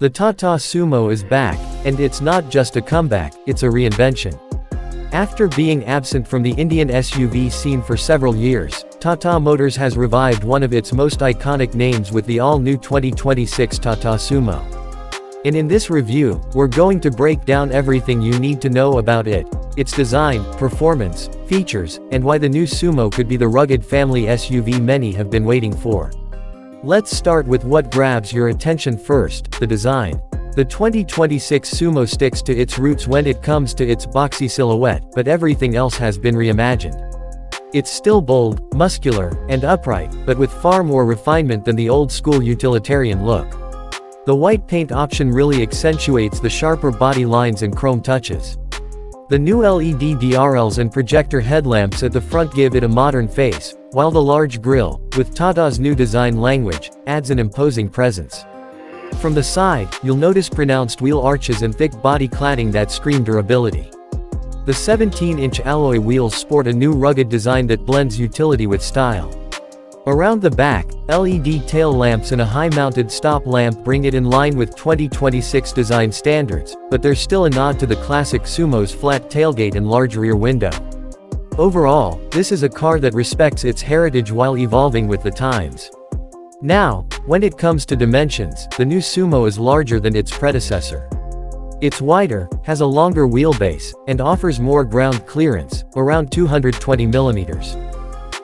The Tata Sumo is back, and it's not just a comeback, it's a reinvention. After being absent from the Indian SUV scene for several years, Tata Motors has revived one of its most iconic names with the all-new 2026 Tata Sumo. And in this review, we're going to break down everything you need to know about it, its design, performance, features, and why the new Sumo could be the rugged family SUV many have been waiting for. Let's start with what grabs your attention first, the design. The 2026 Sumo sticks to its roots when it comes to its boxy silhouette, but everything else has been reimagined. It's still bold, muscular, and upright, but with far more refinement than the old-school utilitarian look. The white paint option really accentuates the sharper body lines and chrome touches. The new LED DRLs and projector headlamps at the front give it a modern face, while the large grille, with Tata's new design language, adds an imposing presence. From the side, you'll notice pronounced wheel arches and thick body cladding that scream durability. The 17-inch alloy wheels sport a new rugged design that blends utility with style. Around the back, LED tail lamps and a high-mounted stop lamp bring it in line with 2026 design standards, but there's still a nod to the classic Sumo's flat tailgate and large rear window. Overall, this is a car that respects its heritage while evolving with the times. Now, when it comes to dimensions, the new Sumo is larger than its predecessor. It's wider, has a longer wheelbase, and offers more ground clearance, around 220 mm.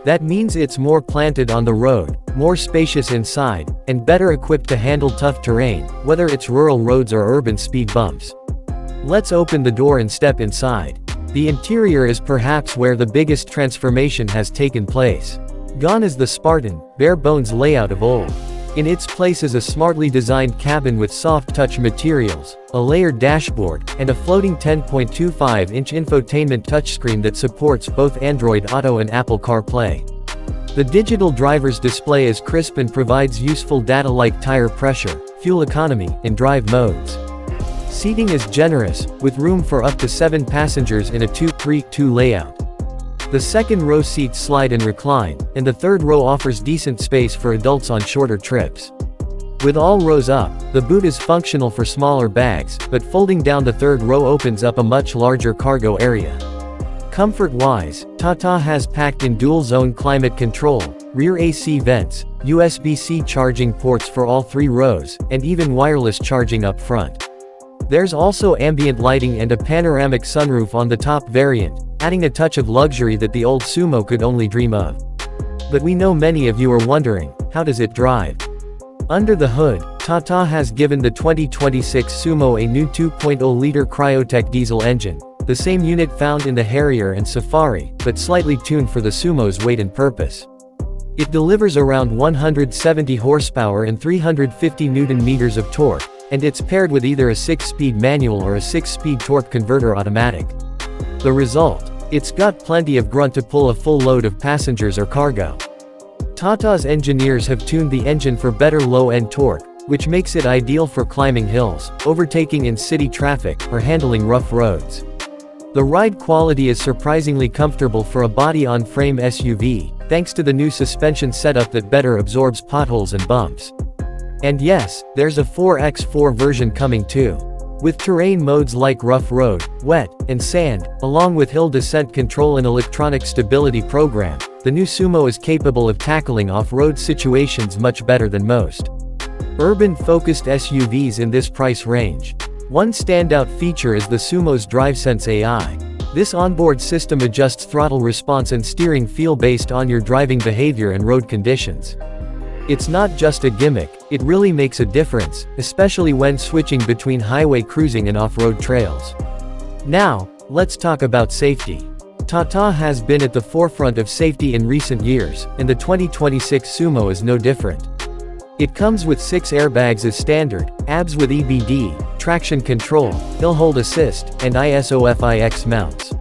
That means it's more planted on the road, more spacious inside, and better equipped to handle tough terrain, whether it's rural roads or urban speed bumps. Let's open the door and step inside. The interior is perhaps where the biggest transformation has taken place. Gone is the Spartan, bare-bones layout of old. In its place is a smartly designed cabin with soft-touch materials, a layered dashboard, and a floating 10.25-inch infotainment touchscreen that supports both Android Auto and Apple CarPlay. The digital driver's display is crisp and provides useful data like tire pressure, fuel economy, and drive modes. Seating is generous, with room for up to 7 passengers in a 2-3-2 layout. The second row seats slide and recline, and the third row offers decent space for adults on shorter trips. With all rows up, the boot is functional for smaller bags, but folding down the third row opens up a much larger cargo area. Comfort-wise, Tata has packed in dual-zone climate control, rear AC vents, USB-C charging ports for all 3 rows, and even wireless charging up front. There's also ambient lighting and a panoramic sunroof on the top variant, adding a touch of luxury that the old Sumo could only dream of. But we know many of you are wondering, how does it drive? Under the hood, Tata has given the 2026 Sumo a new 2.0-liter Cryotech diesel engine, the same unit found in the Harrier and Safari, but slightly tuned for the Sumo's weight and purpose. It delivers around 170 horsepower and 350 Nm of torque, and it's paired with either a 6-speed manual or a 6-speed torque converter automatic. The result? It's got plenty of grunt to pull a full load of passengers or cargo. Tata's engineers have tuned the engine for better low-end torque, which makes it ideal for climbing hills, overtaking in city traffic, or handling rough roads. The ride quality is surprisingly comfortable for a body-on-frame SUV, thanks to the new suspension setup that better absorbs potholes and bumps. And yes, there's a 4x4 version coming too. With terrain modes like rough road, wet, and sand, along with hill descent control and electronic stability program, the new Sumo is capable of tackling off-road situations much better than most urban-focused SUVs in this price range. One standout feature is the Sumo's DriveSense AI. This onboard system adjusts throttle response and steering feel based on your driving behavior and road conditions. It's not just a gimmick, it really makes a difference, especially when switching between highway cruising and off-road trails. Now, let's talk about safety. Tata has been at the forefront of safety in recent years, and the 2026 Sumo is no different. It comes with 6 airbags as standard, ABS with EBD, traction control, hill hold assist, and ISOFIX mounts.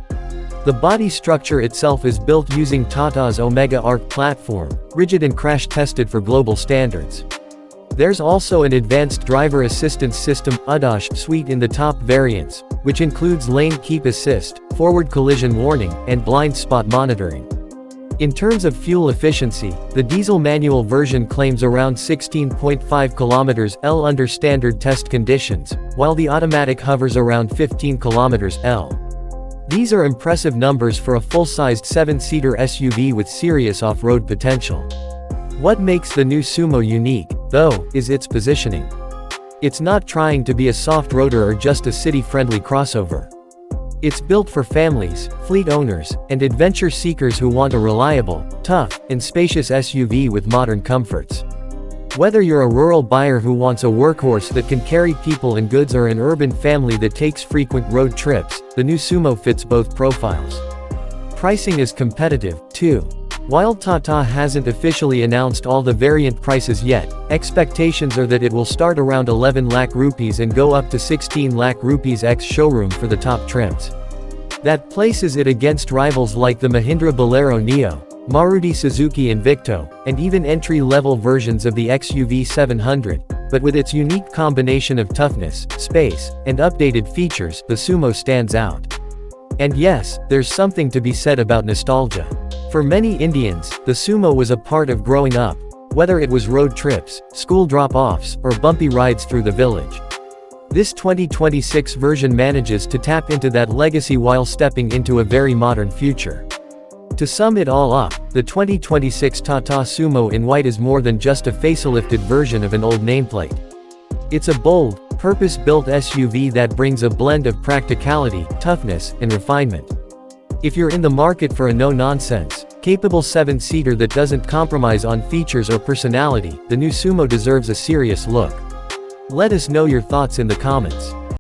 The body structure itself is built using Tata's Omega Arc platform, rigid and crash-tested for global standards. There's also an advanced driver assistance system ADAS suite in the top variants, which includes lane keep assist, forward collision warning, and blind spot monitoring. In terms of fuel efficiency, the diesel manual version claims around 16.5 km/h under standard test conditions, while the automatic hovers around 15 km/h. These are impressive numbers for a full-sized 7-seater SUV with serious off-road potential. What makes the new Sumo unique, though, is its positioning. It's not trying to be a soft roader or just a city-friendly crossover. It's built for families, fleet owners, and adventure seekers who want a reliable, tough, and spacious SUV with modern comforts. Whether you're a rural buyer who wants a workhorse that can carry people and goods or an urban family that takes frequent road trips, the new Sumo fits both profiles. Pricing is competitive, too. While Tata hasn't officially announced all the variant prices yet, expectations are that it will start around 11 lakh rupees and go up to 16 lakh rupees ex-showroom for the top trims. That places it against rivals like the Mahindra Bolero Neo, Maruti Suzuki Invicto, and even entry-level versions of the XUV 700, but with its unique combination of toughness, space, and updated features, the Sumo stands out. And yes, there's something to be said about nostalgia. For many Indians, the Sumo was a part of growing up, whether it was road trips, school drop-offs, or bumpy rides through the village. This 2026 version manages to tap into that legacy while stepping into a very modern future. To sum it all up, the 2026 Tata Sumo in white is more than just a facelifted version of an old nameplate. It's a bold, purpose-built SUV that brings a blend of practicality, toughness, and refinement. If you're in the market for a no-nonsense, capable 7-seater that doesn't compromise on features or personality, the new Sumo deserves a serious look. Let us know your thoughts in the comments.